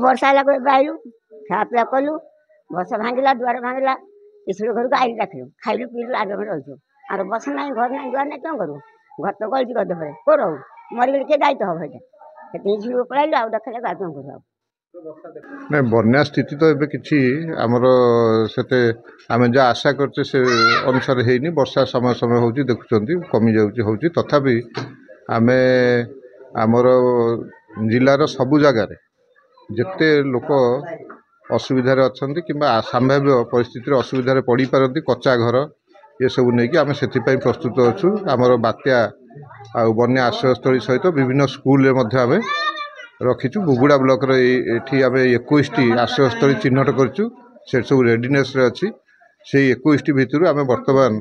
वर्षा है आइलु खा पिया कलु बस भांगला दुआर भांगला स्कूल घर को आई रखलु खाइलु पीलु आगे में रही और बस ना घर ना दुआर ना क्यों करूँ घर तो गलती कर दे को रहू मरी किए दायित्व हम ये झील पड़ाइलु आ देखा क्या करूँ नहीं बन्या स्थिति तो एबे किछि आमर सेते आमे जा आशा करते से अनुसार हेनी वर्षा समय समय होची देखुचंती कमी जाउची होची तथापि आमे आमर जिलार सबु जगार जेते लोक असुविधार अच्छा कि संभाव्य परिस्थिति असुविधार पड़ पारती कच्चा घर ये सब नहीं कि आम से प्रस्तुत अच्छु आमर बात्या आ बन्या आश्रयस्थली सहित विभिन्न स्कूल आम रखीचु बुगुड़ा ब्लॉक ये आम 21टी आश्रयस्थली चिन्हट करूँ से सब रेडीनेस अच्छी से 21टी भितर आम बर्तमान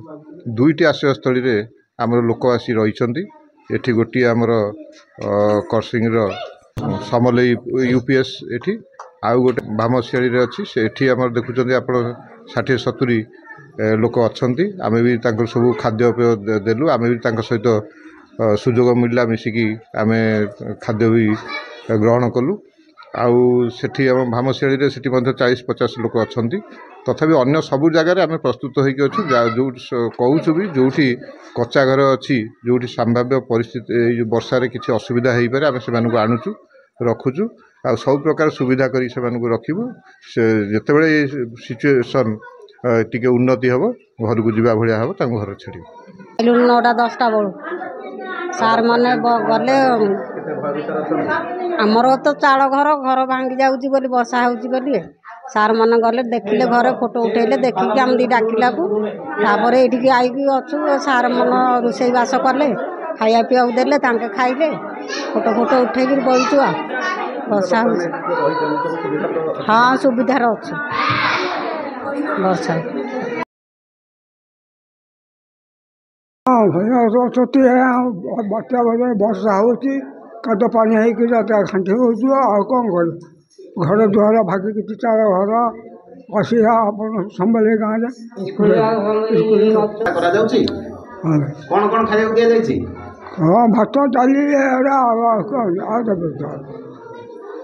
2टी आश्रयस्थली आम लोक आसी रही एठी गोटे आमर करसिंगर समलई यूपीएस एठी आउ गोटे भामसियाड़ी अच्छी से एठी आम देखुं आप 60-70 लोक अच्छा आम भी सब खाद्यपेय देलु आम भी सहित सुजोग मिलला मिसिकी आम खाद्य भी ग्रहण कलु आउ सेठी आम भामसियाड़ी 40-50 लोक अच्छा तथापि अन्य सबु जगार आम प्रस्तुत होइके अच्छु जो कहूँ भी जोठी कच्चा घर अच्छी जोठी संभाव्य परिस्थिति वर्षार किसी असुविधा हो पारे आम से आणुचु रखुचु आ सब प्रकार सुविधा करी से रखिबु से जेतेबेले सिचुएशन टिके उन्नति हम घर को जीवा भाया हम घर छाड़ी 9-10टा बेलू सार मैंने गले आमर तो चाल घर घर भांगी जाऊँगी बोली वर्षा होगी सार मैंने गले देखिले घरे फोटो उठेले देखिक आम दी डाकिला ये आईकी अच्छु सार मन रोसई बास कले खाया पीवा देले खाइले फोटो फोटो उठे बहीचु आ वर्षा हो हाँ सुविधार अच्छे वर्षा हाँ भैया बात्या वर्षा हो कद पानी होता खांटी हो कौन कर घर द्वार भागिकी चार घर असी संभाल गाँव हाँ भात डाली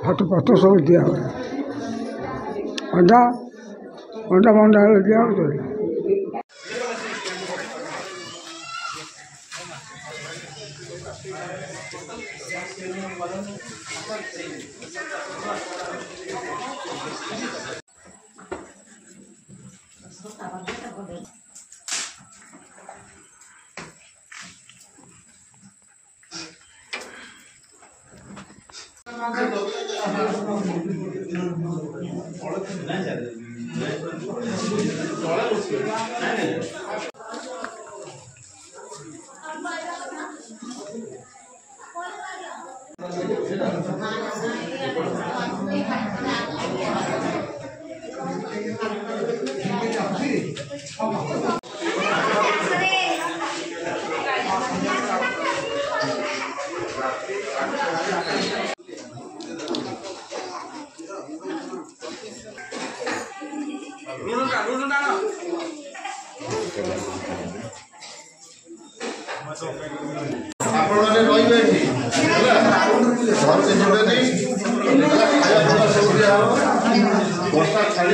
भात पत सब दिया अंडा अंडा बंडा दिया वर्षा छाड़े